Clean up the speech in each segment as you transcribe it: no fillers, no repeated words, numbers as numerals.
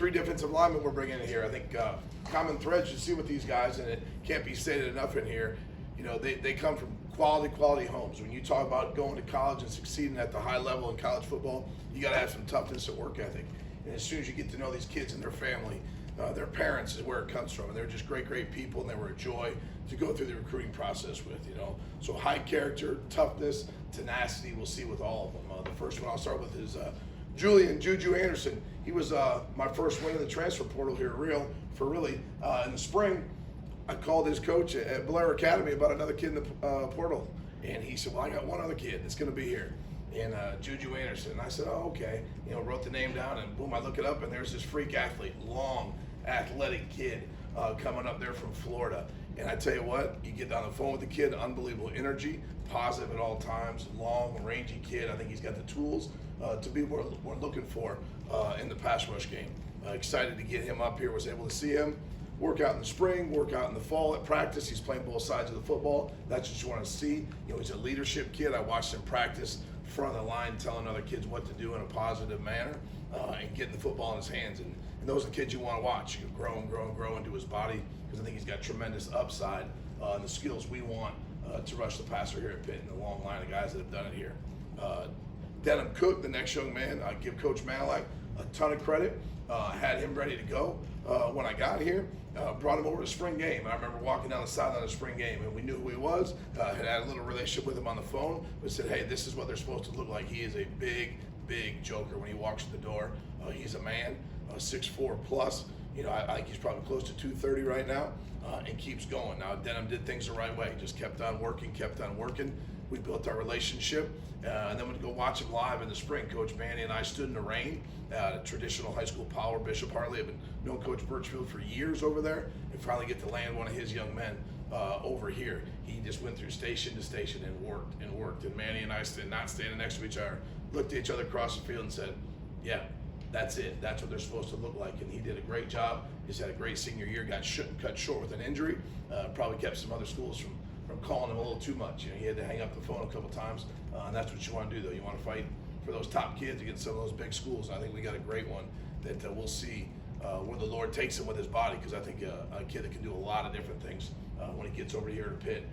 Three defensive linemen we're bringing in here. I think common threads you see with these guys, and it can't be stated enough in here. You know, they come from quality homes. When you talk about going to college and succeeding at the high level in college football, you got to have some toughness and work ethic. And as soon as you get to know these kids and their family, their parents is where it comes from. And they're just great people, and they were a joy to go through the recruiting process with, you know. So high character, toughness, tenacity, we'll see with all of them. The first one I'll start with is Julian, JuJu Anderson. He was my first win in the transfer portal here in the spring. I called his coach at Blair Academy about another kid in the portal, and he said, well, I got one other kid that's going to be here, and JuJu Anderson. And I said, oh, okay. You know, wrote the name down, and boom, I look it up, and there's this freak athlete, long, athletic kid coming up there from Florida. And I tell you what, you get on the phone with the kid, unbelievable energy, positive at all times, long, rangy kid. I think he's got the tools to be what we're looking for in the pass rush game. Excited to get him up here, was able to see him work out in the spring, work out in the fall at practice. He's playing both sides of the football. That's what you want to see. You know, he's a leadership kid. I watched him practice front of the line, telling other kids what to do in a positive manner, and getting the football in his hands. And those are the kids you want to watch. You grow into his body, because I think he's got tremendous upside and the skills we want to rush the passer here at Pitt, and the long line of guys that have done it here. Denim Cook, the next young man, I give Coach Malak a ton of credit. Had him ready to go when I got here. Brought him over to spring game. I remember walking down the sideline of spring game, and we knew who he was. Had a little relationship with him on the phone. We said, hey, this is what they're supposed to look like. He is a big joker when he walks through the door. He's a man, 6'4" plus. You know, I think he's probably close to 230 right now, and keeps going. Now, Denim did things the right way. Just kept on working. We built our relationship, and then we'd go watch him live in the spring. Coach Manny and I stood in the rain at a traditional high school power, Bishop Hartley. I've known Coach Birchfield for years over there, and finally get to land one of his young men over here. He just went through station to station and worked. And Manny and I, not standing next to each other, looked at each other across the field and said, yeah, that's it. That's what they're supposed to look like. And he did a great job. He's had a great senior year, got cut short with an injury, probably kept some other schools from calling him a little too much. You know, he had to hang up the phone a couple times, and that's what you want to do, though. You want to fight for those top kids against some of those big schools. And I think we got a great one that we'll see where the Lord takes him with his body, because I think a kid that can do a lot of different things when he gets over here to Pitt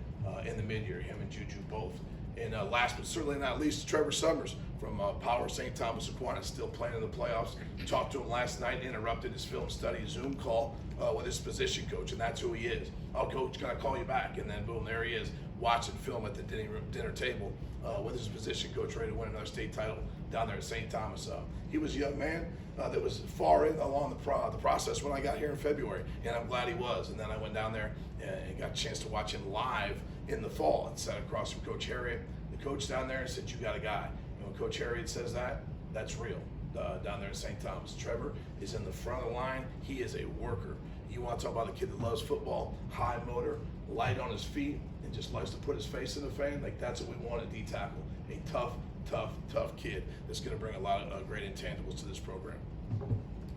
in the mid-year, him and JuJu both. And last but certainly not least, Trevor Sommers from Power St. Thomas Aquinas, still playing in the playoffs. Talked to him last night, interrupted his film study Zoom call with his position coach, and that's who he is. Oh, coach, can I call you back? And then boom, there he is, watching film at the dinner table with his position coach, ready to win another state title down there at St. Thomas. He was a young man that was far in along the process when I got here in February, and I'm glad he was. And then I went down there and got a chance to watch him live in the fall and sat across from Coach Harriet, the coach down there, and said, you got a guy. And when Coach Harriet says that, that's real. Down there at St. Thomas. Trevor is in the front of the line. He is a worker. You want to talk about a kid that loves football, high motor, light on his feet, and just likes to put his face in the fan? Like, that's what we want at D-tackle. A tough kid that's going to bring a lot of great intangibles to this program.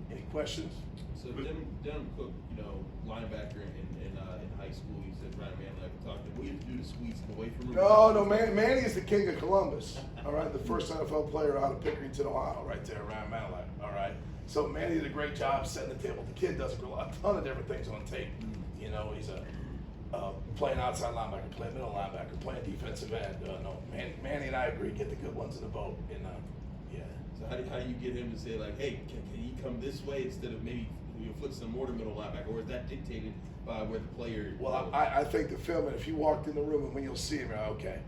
Any questions? So Denim Cook, you know, linebacker in high school, you said Ryan Manley, I talked to him. What do you have to do to squeeze him away from him? No, Manny is the king of Columbus. All right, the first NFL player out of Pickerington, Ohio, right there, Ryan Manley. All right, so Manny did a great job setting the table. The kid does a ton of different things on tape. You know, he's playing outside linebacker, playing middle linebacker, playing defensive end. No, Manny and I agree, get the good ones in the boat. And yeah. So how do you get him to say, like, hey, can he come this way instead of maybe you flip some more to middle linebacker, or is that dictated by where the player? Well, I think the film, and if you walked in the room and when you'll see him, you're like, okay,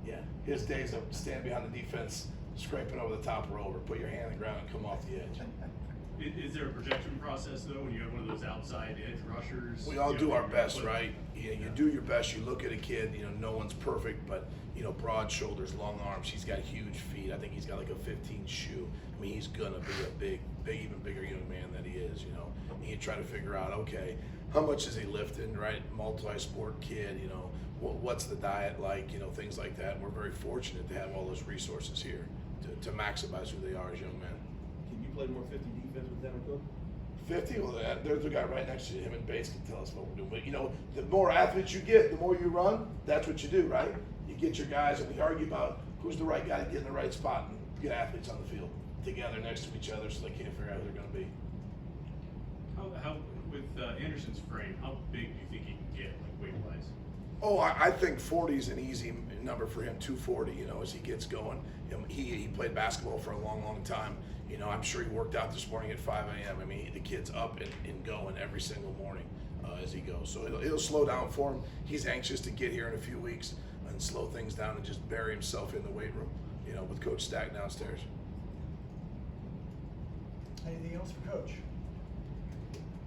yeah, his days of standing behind the defense, scraping over the top rope, or put your hand on the ground and come off the edge. Is there a projection process though when you have one of those outside edge rushers? We all do our best, right? You do your best. You look at a kid. You know, no one's perfect, but you know, broad shoulders, long arms. He's got huge feet. I think he's got like a 15 shoe. I mean, he's gonna be a big, even bigger young man than he is. You know, and you try to figure out, okay, how much is he lifting? Right, multi-sport kid. You know, what's the diet like? You know, things like that. We're very fortunate to have all those resources here to maximize who they are as young men. Can you play more 50 defense with Denim Cook? 50? Well, there's a guy right next to him, and Bates can tell us what we're doing. But, you know, the more athletes you get, the more you run, that's what you do, right? You get your guys, and we argue about who's the right guy to get in the right spot and get athletes on the field together next to each other so they can't figure out who they're going to be. Anderson's frame, how big do you think he can get, like weight-wise? Oh, I think 40 is an easy number for him, 240, you know, as he gets going. He played basketball for a long, long time. You know, I'm sure he worked out this morning at 5 a.m. I mean, the kid's up and going every single morning as he goes. So it'll slow down for him. He's anxious to get here in a few weeks and slow things down and just bury himself in the weight room, you know, with Coach Stack downstairs. Anything else for Coach?